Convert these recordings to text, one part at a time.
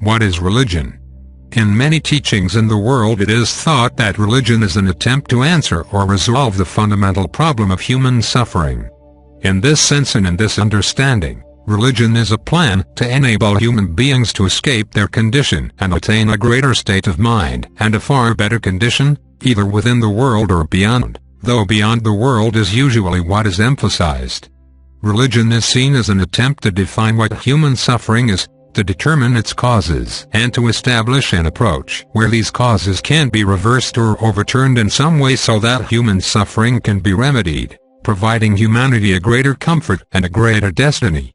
What is religion? In many teachings in the world it is thought that religion is an attempt to answer or resolve the fundamental problem of human suffering. In this sense and in this understanding, religion is a plan to enable human beings to escape their condition and attain a greater state of mind and a far better condition, either within the world or beyond, though beyond the world is usually what is emphasized. Religion is seen as an attempt to define what human suffering is, to determine its causes, and to establish an approach where these causes can be reversed or overturned in some way so that human suffering can be remedied, providing humanity a greater comfort and a greater destiny.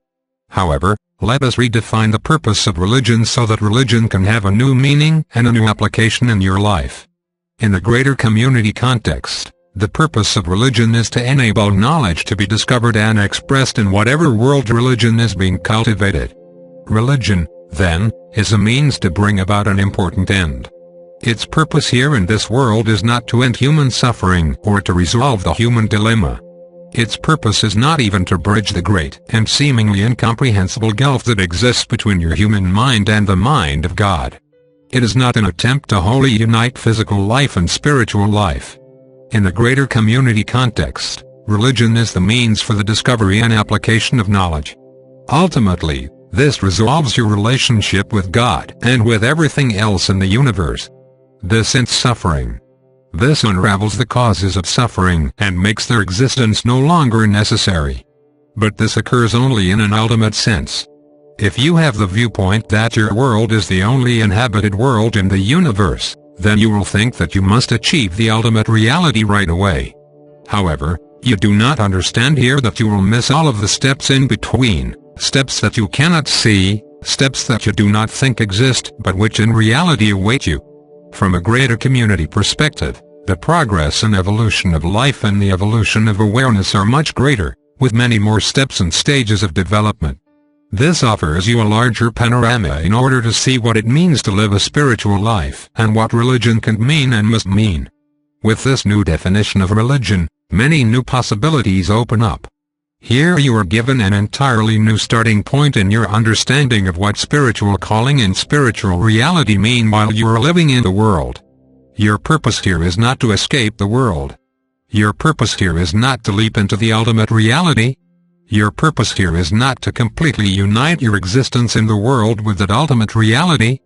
However, let us redefine the purpose of religion so that religion can have a new meaning and a new application in your life. In the greater community context, the purpose of religion is to enable knowledge to be discovered and expressed in whatever world religion is being cultivated. Religion, then, is a means to bring about an important end. Its purpose here in this world is not to end human suffering or to resolve the human dilemma. Its purpose is not even to bridge the great and seemingly incomprehensible gulf that exists between your human mind and the mind of God. It is not an attempt to wholly unite physical life and spiritual life. In the greater community context, religion is the means for the discovery and application of knowledge. Ultimately, this resolves your relationship with God and with everything else in the universe. This ends suffering. This unravels the causes of suffering and makes their existence no longer necessary. But this occurs only in an ultimate sense. If you have the viewpoint that your world is the only inhabited world in the universe, then you will think that you must achieve the ultimate reality right away. However, you do not understand here that you will miss all of the steps in between, steps that you cannot see, steps that you do not think exist but which in reality await you. From a greater community perspective, the progress and evolution of life and the evolution of awareness are much greater, with many more steps and stages of development. This offers you a larger panorama in order to see what it means to live a spiritual life and what religion can mean and must mean. With this new definition of religion, many new possibilities open up. Here you are given an entirely new starting point in your understanding of what spiritual calling and spiritual reality mean while you are living in the world. Your purpose here is not to escape the world. Your purpose here is not to leap into the ultimate reality. Your purpose here is not to completely unite your existence in the world with that ultimate reality.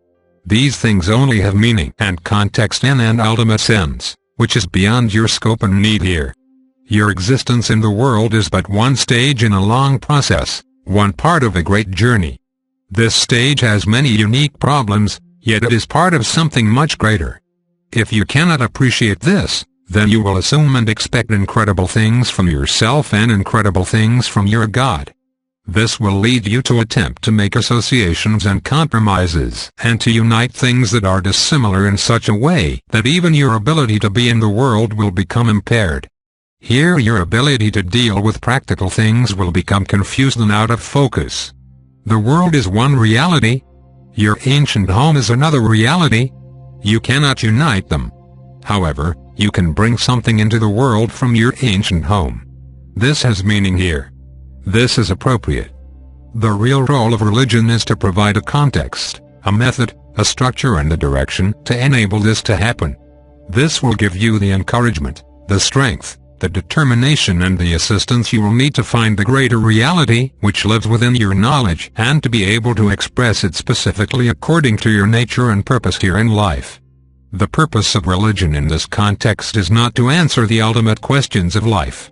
These things only have meaning and context in an ultimate sense, which is beyond your scope and need here. Your existence in the world is but one stage in a long process, one part of a great journey. This stage has many unique problems, yet it is part of something much greater. If you cannot appreciate this, then you will assume and expect incredible things from yourself and incredible things from your God. This will lead you to attempt to make associations and compromises and to unite things that are dissimilar in such a way that even your ability to be in the world will become impaired. Here your ability to deal with practical things will become confused and out of focus. The world is one reality. Your ancient home is another reality. You cannot unite them. However, you can bring something into the world from your ancient home. This has meaning here. This is appropriate. The real role of religion is to provide a context, a method, a structure and a direction to enable this to happen. This will give you the encouragement, the strength, the determination and the assistance you will need to find the greater reality which lives within your knowledge and to be able to express it specifically according to your nature and purpose here in life. The purpose of religion in this context is not to answer the ultimate questions of life.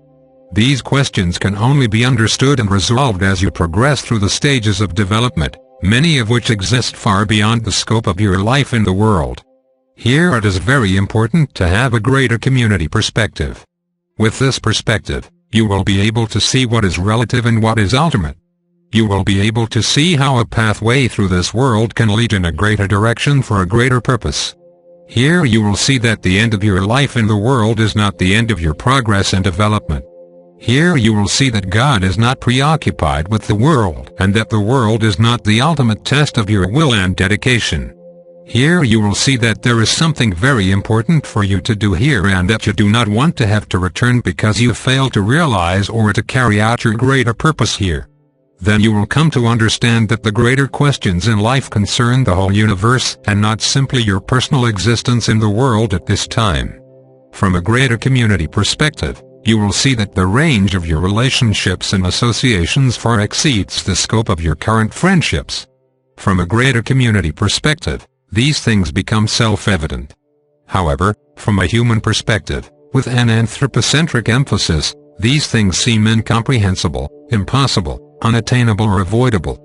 These questions can only be understood and resolved as you progress through the stages of development, many of which exist far beyond the scope of your life in the world. Here it is very important to have a greater community perspective. With this perspective, you will be able to see what is relative and what is ultimate. You will be able to see how a pathway through this world can lead in a greater direction for a greater purpose. Here you will see that the end of your life in the world is not the end of your progress and development. Here you will see that God is not preoccupied with the world and that the world is not the ultimate test of your will and dedication. Here you will see that there is something very important for you to do here and that you do not want to have to return because you fail to realize or to carry out your greater purpose here. Then you will come to understand that the greater questions in life concern the whole universe and not simply your personal existence in the world at this time. From a greater community perspective, you will see that the range of your relationships and associations far exceeds the scope of your current friendships. From a greater community perspective, these things become self-evident. However, from a human perspective, with an anthropocentric emphasis, these things seem incomprehensible, impossible, unattainable or avoidable.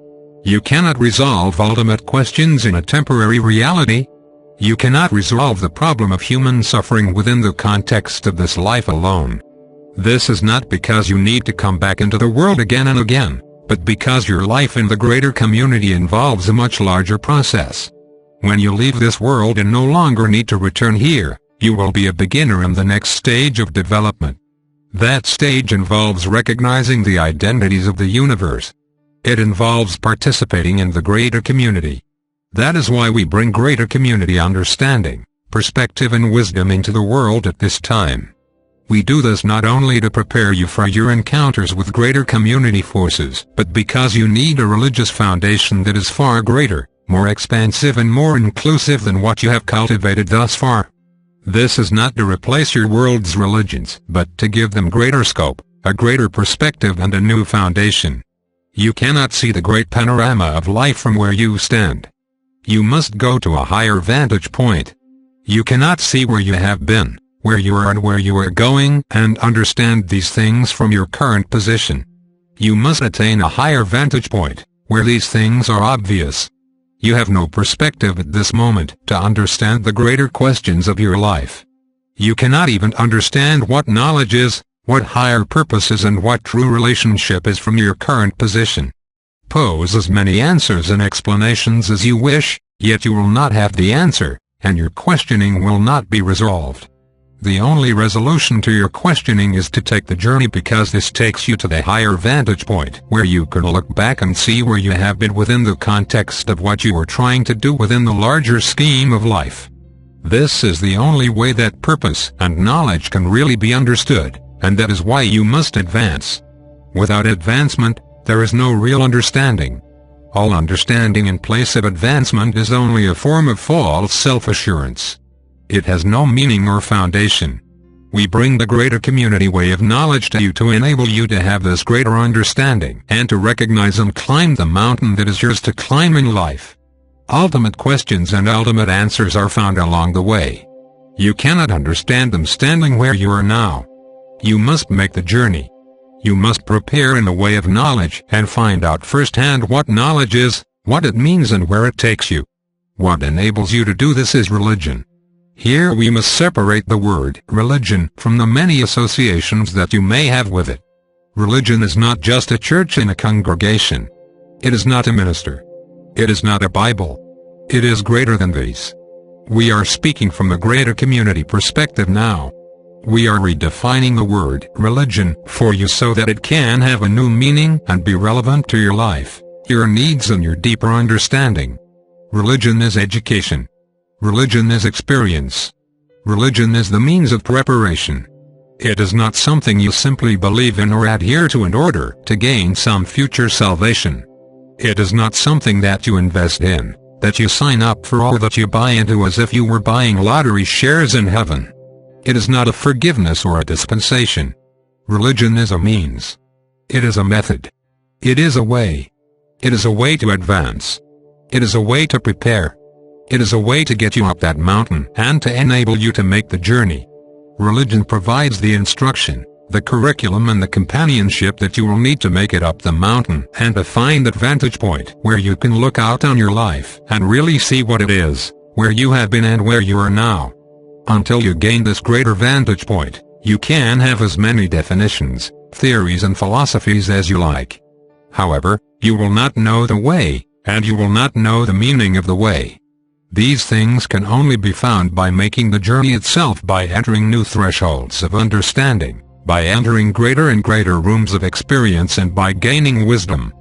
You cannot resolve ultimate questions in a temporary reality. You cannot resolve the problem of human suffering within the context of this life alone. This is not because you need to come back into the world again and again, but because your life in the greater community involves a much larger process. When you leave this world and no longer need to return here, you will be a beginner in the next stage of development. That stage involves recognizing the identities of the universe. It involves participating in the greater community. That is why we bring greater community understanding, perspective and wisdom into the world at this time. We do this not only to prepare you for your encounters with greater community forces, but because you need a religious foundation that is far greater, more expansive and more inclusive than what you have cultivated thus far. This is not to replace your world's religions, but to give them greater scope, a greater perspective and a new foundation. You cannot see the great panorama of life from where you stand. You must go to a higher vantage point. You cannot see where you have been, where you are and where you are going, and understand these things from your current position. You must attain a higher vantage point, where these things are obvious. You have no perspective at this moment to understand the greater questions of your life. You cannot even understand what knowledge is, what higher purpose is and what true relationship is from your current position. Pose as many answers and explanations as you wish, yet you will not have the answer, and your questioning will not be resolved. The only resolution to your questioning is to take the journey, because this takes you to the higher vantage point where you can look back and see where you have been within the context of what you were trying to do within the larger scheme of life. This is the only way that purpose and knowledge can really be understood, and that is why you must advance. Without advancement, there is no real understanding. All understanding in place of advancement is only a form of false self-assurance. It has no meaning or foundation. We bring the greater community way of knowledge to you to enable you to have this greater understanding and to recognize and climb the mountain that is yours to climb in life. Ultimate questions and ultimate answers are found along the way. You cannot understand them standing where you are now. You must make the journey. You must prepare in the way of knowledge and find out firsthand what knowledge is, what it means and where it takes you. What enables you to do this is religion. Here we must separate the word religion from the many associations that you may have with it. Religion is not just a church and a congregation. It is not a minister. It is not a Bible. It is greater than these. We are speaking from the greater community perspective now. We are redefining the word religion for you so that it can have a new meaning and be relevant to your life, your needs and your deeper understanding. Religion is education. Religion is experience. Religion is the means of preparation. It is not something you simply believe in or adhere to in order to gain some future salvation. It is not something that you invest in, that you sign up for or that you buy into as if you were buying lottery shares in heaven. It is not a forgiveness or a dispensation. Religion is a means. It is a method. It is a way. It is a way to advance. It is a way to prepare. It is a way to get you up that mountain and to enable you to make the journey. Religion provides the instruction, the curriculum and the companionship that you will need to make it up the mountain and to find that vantage point where you can look out on your life and really see what it is, where you have been and where you are now. Until you gain this greater vantage point, you can have as many definitions, theories and philosophies as you like. However, you will not know the way, and you will not know the meaning of the way. These things can only be found by making the journey itself, by entering new thresholds of understanding, by entering greater and greater rooms of experience and by gaining wisdom.